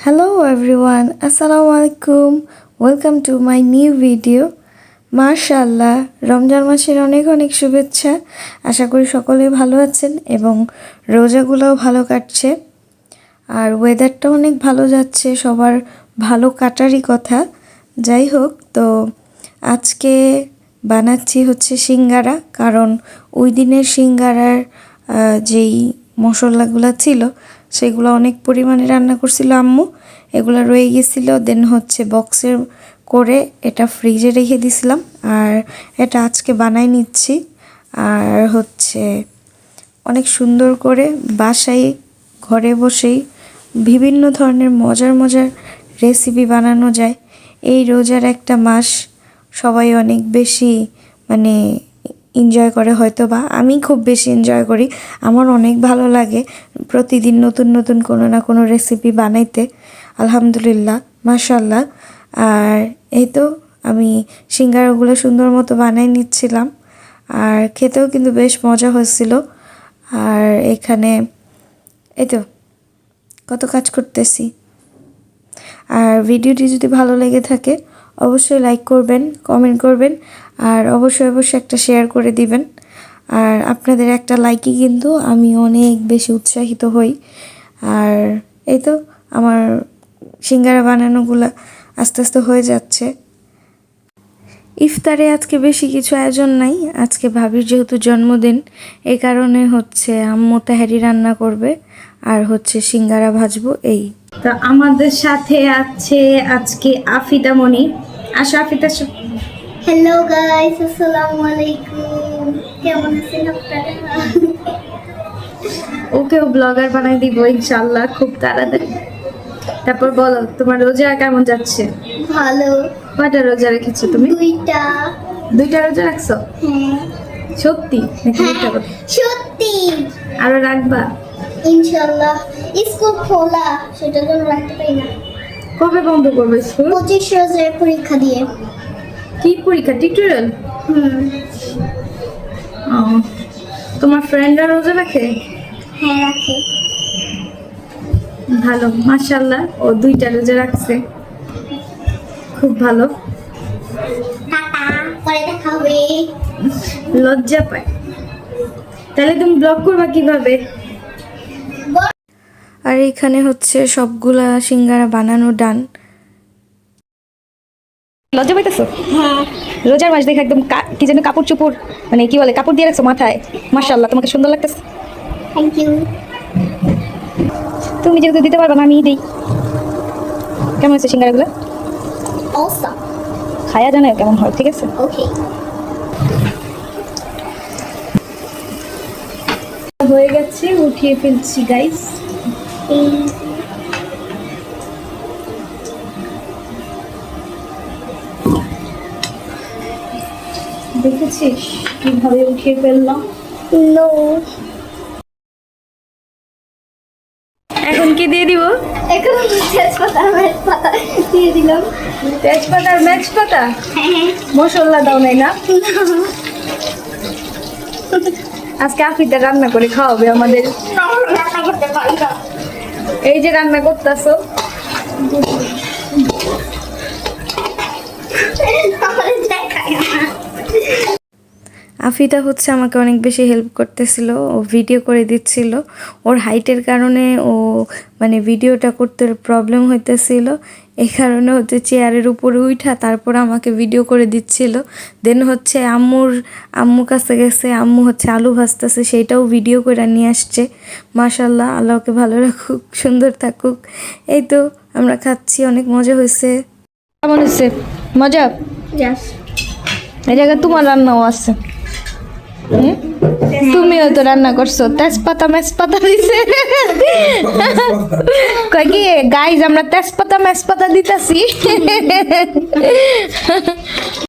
Hello everyone, Assalamu alaikum. Welcome to my new video. মাশাআল্লাহ, রমজান মাসের অনেক অনেক শুভেচ্ছা। আশা করি সকলে ভালো আছেন এবং রোজাগুলোও ভালো কাটছে। আর ওয়েদারটা অনেক ভালো যাচ্ছে, সবার ভালো কাটারই কথা। যাই হোক, তো আজকে বানাচ্ছি হচ্ছে সিঙ্গারা, কারণ ওই দিনের সিঙ্গারার যেই মশলাগুলো ছিল সেগুলো অনেক পরিমাণে রান্না করছিল আম্মু। এগুলো রয়ে গেছিল, দেন হচ্ছে বক্সের করে এটা ফ্রিজে রেখে দিছিলাম। আর এটা আজকে বানাই নিচ্ছি। আর হচ্ছে অনেক সুন্দর করে বাসায় ঘরে বসেই বিভিন্ন ধরনের মজার মজার রেসিপি বানানো যায়। এই রোজার একটা মাস সবাই অনেক বেশি এনজয় করে, হয়তো বা আমি খুব বেশি এনজয় করি। আমার অনেক ভালো লাগে প্রতিদিন নতুন নতুন কোনো না কোনো রেসিপি বানাইতে। আলহামদুলিল্লাহ, মাশাআল্লাহ। আর এই তো আমি সিঙ্গারাগুলো সুন্দর মতো বানাই নিচ্ছিলাম, আর খেতেও কিন্তু বেশ মজা হয়েছিল। আর এখানে এই তো কত কাজ করতেছি। আর ভিডিওটি যদি ভালো লেগে থাকে অবশ্যই লাইক করবেন, কমেন্ট করবেন, আর অবশ্যই একটা শেয়ার করে দিবেন। আর আপনাদের একটা লাইকই কিন্তু আমি অনেক বেশি উৎসাহিত হই। আর এই তো আমার সিঙ্গারা বানানোগুলো আস্তে আস্তে হয়ে যাচ্ছে। ইফতারে আজকে বেশি কিছু আয়োজন নাই, আজকে ভাবির যেহেতু জন্মদিন, এই কারণে হচ্ছে আম্মু তাহারি রান্না করবে আর হচ্ছে সিঙ্গারা ভাজবো। এই তো আমাদের সাথে আছে আজকে আফিদা মনি। আসো আফিদা। হ্যালো গাইস, আসসালামু আলাইকুম। কেমন আছেন আপনারা? ওকেও ব্লগার বানাই দিব ইনশাআল্লাহ খুব তাড়াতাড়ি। তারপর বলো, তোমার রোজা কেমন যাচ্ছে? ভালো। কয়টা রোজা রেখেছো তুমি? দুইটা রোজা রাখছো? হ্যাঁ। সত্যি নাকি মিথ্যা হ্যাঁ, কথা? সত্যি। আরো রাখবা ইনশাআল্লাহ। স্কুল খোলা, সেটা জন্য রাখতে পারি না। কবে বন্ধ করবে স্কুল? 25 রোজার পরীক্ষা দিয়ে। কি পরীক্ষা? টিউটোরিয়াল? হুম। তোমার ফ্রেন্ডরা রোজা রাখে? হ্যাঁ, রাখে। ভালো, মাশাআল্লাহ। ও দুইটা রোজা রাখছে, খুব ভালো। টাটা, পরে দেখা হবে। লজ্জা পায়। তাহলে তুমি ব্লগ করবা কিভাবে? আর এখানে হচ্ছে সবগুলা সিঙ্গারা বানানো ডান। লজ্জা পাইতেছো? হ্যাঁ। রোজার মাস দেখে একদম কি যেন কাপড় চোপড় কি বলে কাপড় দিয়ে রাখছো মাথায়। মাশাআল্লাহ, তোমাকে সুন্দর লাগতেছে। Thank you. তুমি যেহেতু দিতে পারবা না, আমি দিই। কেমন হয়েছে সিঙ্গারাগুলো? অসাম। খায়া জানাও কেমন হয়, ঠিক আছে? ওকে। হয়ে গেছে, উঠিয়ে ফেলছি গাইস। দেখেছিস কিভাবে উঠিয়ে ফেললাম? নো। এখন কি দিয়ে দিব? এখন তেজপাতা দিয়ে দিলাম। তেজপাতা আর মেজপাতা? হ্যাঁ। মশলা দাও নাই না? আজকে আফিদা রান্না করে খাওয়াবে আমাদের। রান্না করতে পারি না। এই যে রান্না করতেছো। আফিদা হচ্ছে আমাকে অনেক বেশি হেল্প করতেছিল, ও ভিডিও করে দিচ্ছিল। ওর হাইটের কারণে ও ভিডিওটা করতে প্রবলেম হইতেছিল, এই কারণে হচ্ছে চেয়ারের উপরে উঠা তারপর আমাকে ভিডিও করে দিচ্ছিল। দেন হচ্ছে আম্মু কাছে গেছে, আম্মু হচ্ছে আলু ভাজতেছে, সেইটাও ভিডিও করে নিয়ে আসছে। মাশাআল্লাহ, আল্লাহকে ভালো রাখুক, সুন্দর থাকুক। এই তো আমরা খাচ্ছি, অনেক মজা হয়েছে। কেমন হয়েছে? মজা? এই জায়গায় তোমার রান্নাও আছে। তুমিও তো রান্না করছো, তেজপাতা মেজপাতা দিছে। কয় কি গাইজ, আমরা তেজপাতা মেজপাতা দিতেছি।